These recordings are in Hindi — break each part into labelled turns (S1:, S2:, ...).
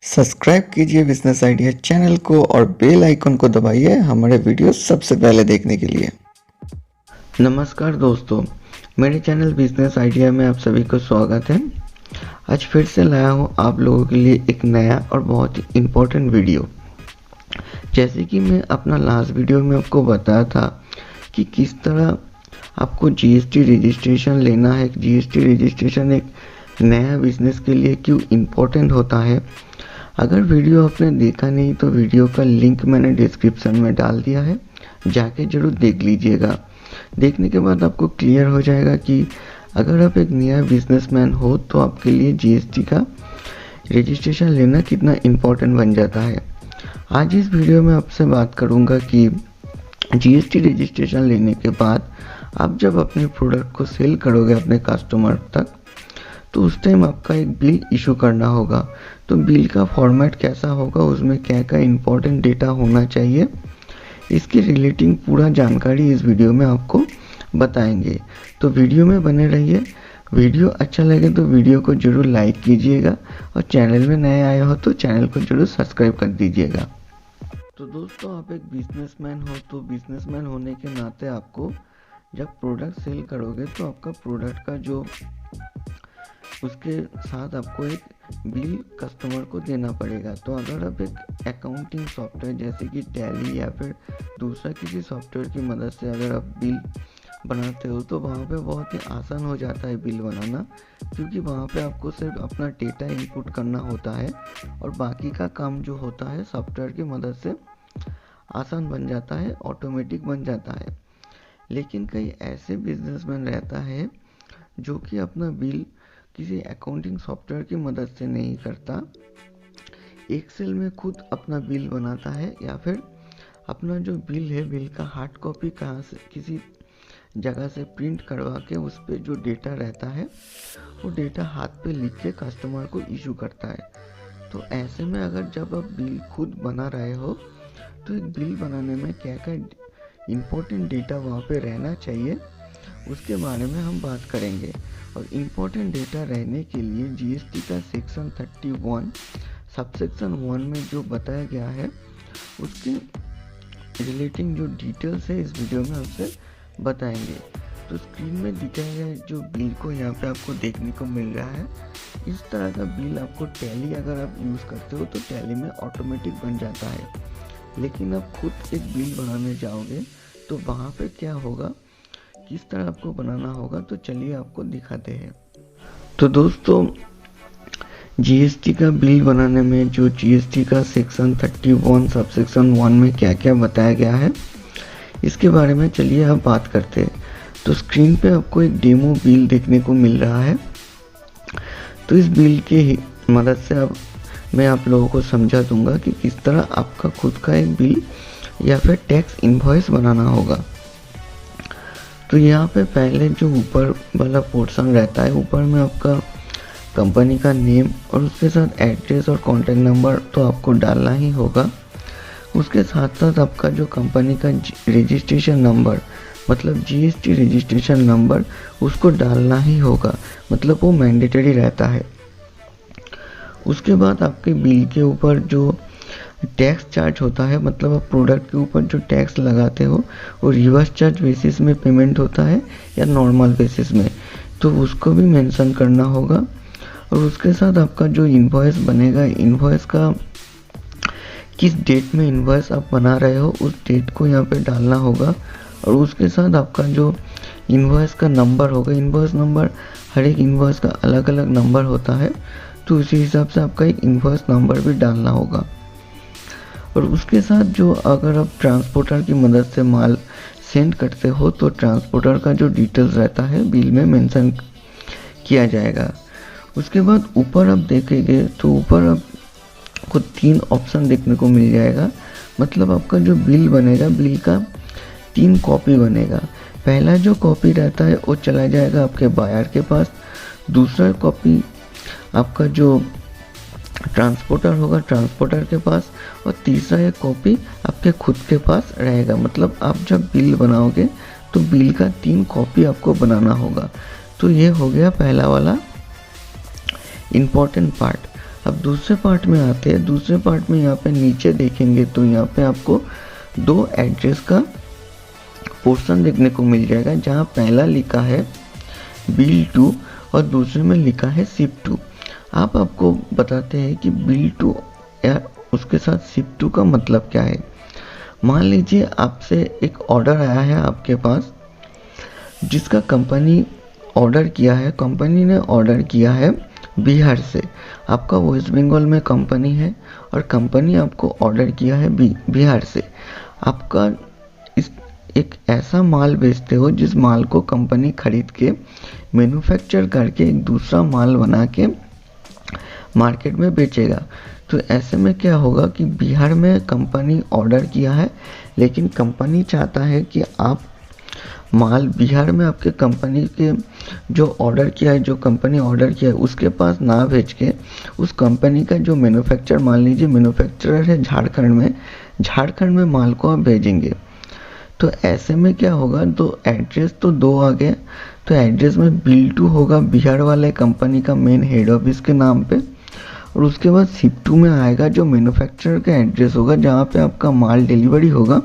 S1: सब्सक्राइब कीजिए बिजनेस आइडिया चैनल को और बेल आइकन को दबाइए हमारे वीडियो सबसे पहले देखने के लिए।
S2: नमस्कार दोस्तों, मेरे चैनल बिजनेस आइडिया में आप सभी को स्वागत है। आज फिर से लाया हूँ आप लोगों के लिए एक नया और बहुत ही इम्पोर्टेंट वीडियो। जैसे कि मैं अपना लास्ट वीडियो में आपको बताया था कि किस तरह आपको जीएसटी रजिस्ट्रेशन लेना है। जीएसटी रजिस्ट्रेशन एक नया बिजनेस के लिए क्यों इम्पोर्टेंट होता है। अगर वीडियो आपने देखा नहीं तो वीडियो का लिंक मैंने डिस्क्रिप्शन में डाल दिया है, जाके जरूर देख लीजिएगा। देखने के बाद आपको क्लियर हो जाएगा कि अगर आप एक नया बिजनेसमैन हो तो आपके लिए जीएसटी का रजिस्ट्रेशन लेना कितना इम्पोर्टेंट बन जाता है। आज इस वीडियो में आपसे बात करूंगा कि जीएसटी रजिस्ट्रेशन लेने के बाद आप जब अपने प्रोडक्ट को सेल करोगे अपने कस्टमर तक, तो उस टाइम आपका एक बिल इशू करना होगा। तो बिल का फॉर्मेट कैसा होगा, उसमें क्या क्या इम्पोर्टेंट डेटा होना चाहिए, इसके रिलेटिंग पूरा जानकारी इस वीडियो में आपको बताएंगे। तो वीडियो में बने रहिए। वीडियो अच्छा लगे तो वीडियो को जरूर लाइक कीजिएगा और चैनल में नए आए हो तो चैनल को जरूर सब्सक्राइब कर दीजिएगा। तो दोस्तों, आप एक बिजनेसमैन हो तो बिजनेसमैन होने के नाते आपको जब प्रोडक्ट सेल करोगे तो आपका प्रोडक्ट का जो उसके साथ आपको एक बिल कस्टमर को देना पड़ेगा। तो अगर आप एक अकाउंटिंग सॉफ्टवेयर जैसे कि टैली या फिर दूसरा किसी सॉफ्टवेयर की मदद से अगर आप बिल बनाते हो तो वहाँ पे बहुत ही आसान हो जाता है बिल बनाना, क्योंकि वहाँ पे आपको सिर्फ अपना डेटा इनपुट करना होता है और बाकी का काम जो होता है सॉफ्टवेयर की मदद से आसान बन जाता है, ऑटोमेटिक बन जाता है। लेकिन कई ऐसे बिजनेसमैन रहता है जो कि अपना बिल किसी अकाउंटिंग सॉफ्टवेयर की मदद से नहीं करता, एक्सेल में खुद अपना बिल बनाता है या फिर अपना जो बिल है बिल का हार्ड कॉपी कहाँ से किसी जगह से प्रिंट करवा के उस पर जो डेटा रहता है वो डेटा हाथ पे लिख के कस्टमर को इशू करता है। तो ऐसे में अगर जब आप बिल खुद बना रहे हो तो एक बिल बनाने में क्या क्या इम्पोर्टेंट डेटा वहाँ पे रहना चाहिए उसके बारे में हम बात करेंगे। और इम्पोर्टेंट डेटा रहने के लिए जीएसटी का सेक्शन 31 सबसेक्शन 1 में जो बताया गया है उसके रिलेटिंग जो डिटेल्स है इस वीडियो में आपसे बताएंगे। तो स्क्रीन में दिखाया गया जो बिल को यहाँ पे आपको देखने को मिल रहा है, इस तरह का बिल आपको टैली अगर आप यूज़ करते हो तो टैली में ऑटोमेटिक बन जाता है। लेकिन आप खुद एक बिल बनाने जाओगे तो वहाँ पे क्या होगा, किस तरह आपको बनाना होगा, तो चलिए आपको दिखाते हैं। तो दोस्तों, जीएसटी का बिल बनाने में जो जीएसटी का सेक्शन 31 सबसेक्शन 1 में क्या क्या बताया गया है इसके बारे में चलिए आप बात करते हैं। तो स्क्रीन पे आपको एक डेमो बिल देखने को मिल रहा है। तो इस बिल की मदद से मैं आप लोगों को समझा दूंगा कि किस तरह आपका खुद का एक बिल या फिर टैक्स इनवॉइस बनाना होगा। तो यहाँ पे पहले जो ऊपर वाला पोर्शन रहता है, ऊपर में आपका कंपनी का नेम और उसके साथ एड्रेस और कॉन्टैक्ट नंबर तो आपको डालना ही होगा। उसके साथ साथ आपका जो कंपनी का रजिस्ट्रेशन नंबर मतलब जीएसटी रजिस्ट्रेशन नंबर उसको डालना ही होगा, मतलब वो मैंडेटरी रहता है। उसके बाद आपके बिल के ऊपर जो टैक्स चार्ज होता है, मतलब आप प्रोडक्ट के ऊपर जो टैक्स लगाते हो वो रिवर्स चार्ज बेसिस में पेमेंट होता है या नॉर्मल बेसिस में, तो उसको भी मेंशन करना होगा। और उसके साथ आपका जो इनवॉइस बनेगा, इनवॉइस का किस डेट में इनवॉइस आप बना रहे हो उस डेट को यहाँ पे डालना होगा। और उसके साथ आपका जो इनवॉइस का नंबर होगा, इनवॉइस नंबर हर एक इनवॉइस का अलग अलग नंबर होता है, तो उसी हिसाब से आपका एक इनवॉइस नंबर भी डालना होगा। और उसके साथ जो अगर आप ट्रांसपोर्टर की मदद से माल सेंड करते हो तो ट्रांसपोर्टर का जो डिटेल्स रहता है बिल में मेंशन किया जाएगा। उसके बाद ऊपर आप देखेंगे तो ऊपर आपको 3 ऑप्शन देखने को मिल जाएगा, मतलब आपका जो बिल बनेगा बिल का 3 कॉपी बनेगा। पहला जो कॉपी रहता है वो चला जाएगा आपके बायर के पास, दूसरा कॉपी आपका जो ट्रांसपोर्टर होगा ट्रांसपोर्टर के पास, और तीसरा एक कॉपी आपके खुद के पास रहेगा। मतलब आप जब बिल बनाओगे तो बिल का 3 कॉपी आपको बनाना होगा। तो ये हो गया पहला वाला इम्पोर्टेंट पार्ट। अब दूसरे पार्ट में आते हैं। दूसरे पार्ट में यहाँ पे नीचे देखेंगे तो यहाँ पे आपको दो एड्रेस का पोर्शन देखने को मिल जाएगा, जहाँ पहला लिखा है बिल टू और दूसरे में लिखा है शिप टू। आपको बताते हैं कि बिल टू या उसके साथ शिप टू का मतलब क्या है। मान लीजिए आपसे एक ऑर्डर आया है आपके पास, जिसका कंपनी ऑर्डर किया है, कंपनी ने ऑर्डर किया है बिहार से। आपका वेस्ट बंगाल में कंपनी है और कंपनी आपको ऑर्डर किया है बिहार से। आपका एक ऐसा माल बेचते हो जिस माल को कंपनी खरीद के मैन्युफैक्चर करके एक दूसरा माल बना के मार्केट में बेचेगा। तो ऐसे में क्या होगा कि बिहार में कंपनी ऑर्डर किया है, लेकिन कंपनी चाहता है कि आप माल बिहार में आपके कंपनी के जो ऑर्डर किया है, जो कंपनी ऑर्डर किया है उसके पास ना भेज के उस कंपनी का जो मैन्युफैक्चर, मान लीजिए मैन्युफैक्चरर है झारखंड में माल को आप भेजेंगे। तो ऐसे में क्या होगा, तो एड्रेस तो दो आ गए। तो एड्रेस में बिल टू होगा बिहार वाले कंपनी का मेन हेड ऑफिस के नाम पे, और उसके बाद शिप टू में आएगा जो मैन्युफैक्चरर का एड्रेस होगा, जहाँ पे आपका माल डिलीवरी होगा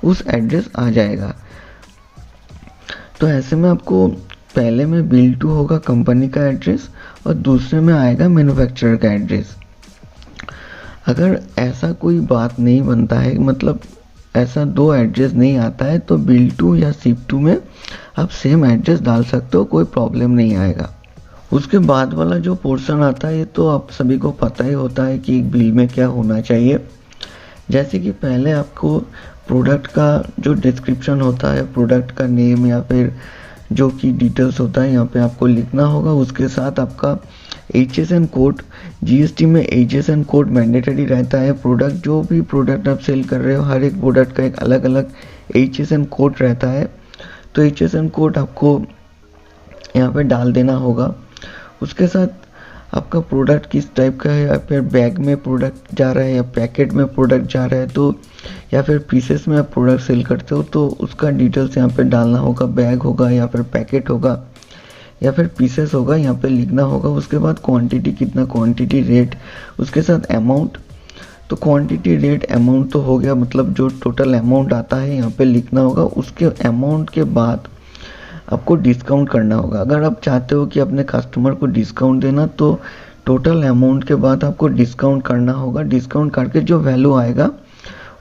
S2: उस एड्रेस आ जाएगा। तो ऐसे में आपको पहले में बिल टू होगा कंपनी का एड्रेस और दूसरे में आएगा मैन्युफैक्चरर का एड्रेस। अगर ऐसा कोई बात नहीं बनता है, मतलब ऐसा दो एड्रेस नहीं आता है, तो बिल टू या शिप टू में आप सेम एड्रेस डाल सकते हो, कोई प्रॉब्लम नहीं आएगा। उसके बाद वाला जो पोर्शन आता है, ये तो आप सभी को पता ही होता है कि एक बिल में क्या होना चाहिए। जैसे कि पहले आपको प्रोडक्ट का जो डिस्क्रिप्शन होता है, प्रोडक्ट का नेम या फिर जो कि डिटेल्स होता है, यहाँ पे आपको लिखना होगा। उसके साथ आपका HSN कोड, GST में HSN कोड मैंडेटरी रहता है। प्रोडक्ट, जो भी प्रोडक्ट आप सेल कर रहे हो, हर एक प्रोडक्ट का एक अलग अलग HSN कोड रहता है। तो HSN कोड आपको यहाँ पे डाल देना होगा। उसके साथ आपका प्रोडक्ट किस टाइप का है, या फिर बैग में प्रोडक्ट जा रहा है या पैकेट में प्रोडक्ट जा रहा है, तो या फिर पीसेस में आप प्रोडक्ट सेल करते हो, तो उसका डिटेल्स यहाँ पे डालना होगा। बैग होगा या फिर पैकेट होगा या फिर पीसेस होगा, यहाँ पे लिखना होगा। उसके बाद क्वांटिटी कितना, क्वांटिटी रेट, उसके साथ अमाउंट। तो क्वांटिटी रेट अमाउंट तो हो गया, मतलब जो टोटल अमाउंट आता है यहाँ पे लिखना होगा। उसके अमाउंट के बाद आपको डिस्काउंट करना होगा। अगर आप चाहते हो कि अपने कस्टमर को डिस्काउंट देना, तो टोटल अमाउंट के बाद आपको डिस्काउंट करना होगा। डिस्काउंट करके जो वैल्यू आएगा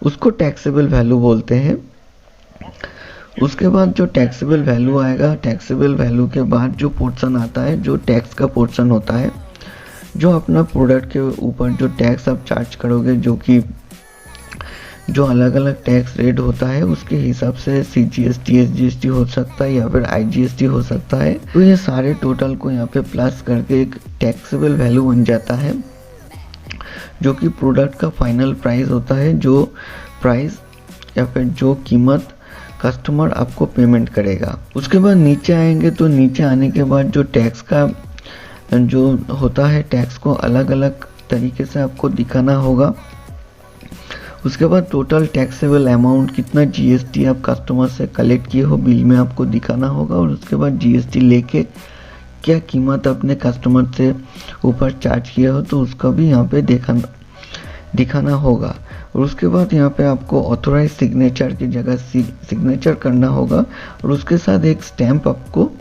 S2: उसको टैक्सेबल वैल्यू बोलते हैं। उसके बाद जो टैक्सेबल वैल्यू आएगा, टैक्सेबल वैल्यू के बाद जो पोर्शन आता है, जो टैक्स का पोर्शन होता है, जो अपना प्रोडक्ट के ऊपर जो टैक्स आप चार्ज करोगे, जो कि जो अलग अलग टैक्स रेट होता है, उसके हिसाब से CGST, SGST हो सकता है या फिर IGST हो सकता है। तो ये सारे टोटल को यहाँ पे प्लस करके एक टैक्सेबल वैल्यू बन जाता है, जो कि प्रोडक्ट का फाइनल प्राइस होता है, जो प्राइस या फिर जो कीमत कस्टमर आपको पेमेंट करेगा। उसके बाद नीचे आएंगे, तो नीचे आने के बाद जो टैक्स का जो होता है, टैक्स को अलग अलग तरीके से आपको दिखाना होगा। उसके बाद टोटल टैक्सेबल अमाउंट कितना GST आप कस्टमर से कलेक्ट किए हो, बिल में आपको दिखाना होगा। और उसके बाद GST लेके क्या कीमत अपने कस्टमर से ऊपर चार्ज किया हो, तो उसका भी यहाँ पे दिखाना होगा। और उसके बाद यहाँ पे आपको ऑथोराइज सिग्नेचर की जगह सिग्नेचर करना होगा, और उसके साथ एक स्टैम्प आपको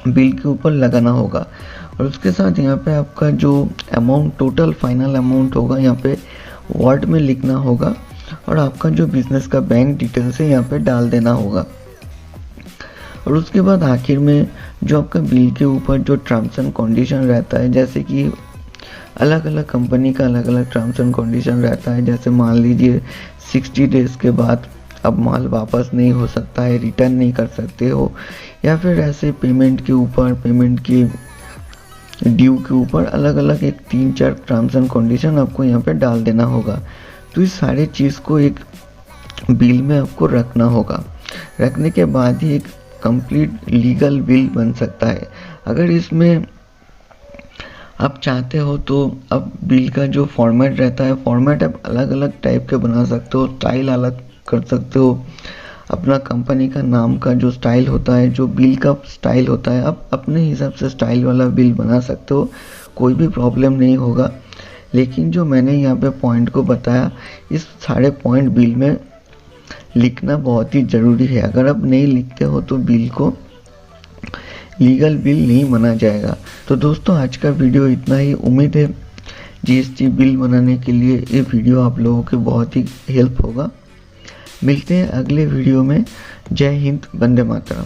S2: बिल के ऊपर लगाना होगा। और उसके साथ यहाँ पे आपका जो अमाउंट, टोटल फाइनल अमाउंट होगा, यहाँ पे वर्ड में लिखना होगा। और आपका जो बिजनेस का बैंक डिटेल्स है यहाँ पे डाल देना होगा। और उसके बाद आखिर में जो आपका बिल के ऊपर जो टर्म्स एंड कंडीशन रहता है, जैसे कि अलग अलग कंपनी का अलग अलग टर्म्स एंड कंडीशन रहता है। जैसे मान लीजिए 60 डेज़ के बाद अब माल वापस नहीं हो सकता है, रिटर्न नहीं कर सकते हो, या फिर ऐसे पेमेंट के ऊपर, पेमेंट की ड्यू के ऊपर अलग अलग एक 3-4 टर्म्स एंड कंडीशन आपको यहाँ पे डाल देना होगा। तो इस सारे चीज़ को एक बिल में आपको रखना होगा। रखने के बाद ही एक कंप्लीट लीगल बिल बन सकता है। अगर इसमें आप चाहते हो तो अब बिल का जो फॉर्मेट रहता है, फॉर्मेट आप अलग अलग टाइप के बना सकते हो, स्टाइल अलग कर सकते हो। अपना कंपनी का नाम का जो स्टाइल होता है, जो बिल का स्टाइल होता है, आप अपने हिसाब से स्टाइल वाला बिल बना सकते हो, कोई भी प्रॉब्लम नहीं होगा। लेकिन जो मैंने यहाँ पे पॉइंट को बताया, इस सारे पॉइंट बिल में लिखना बहुत ही ज़रूरी है। अगर आप नहीं लिखते हो तो बिल को लीगल बिल नहीं माना जाएगा। तो दोस्तों आज का वीडियो इतना ही। उम्मीद है जीएसटी बिल बनाने के लिए ये वीडियो आप लोगों के बहुत ही हेल्प होगा। मिलते हैं अगले वीडियो में। जय हिंद, वंदे मातरम।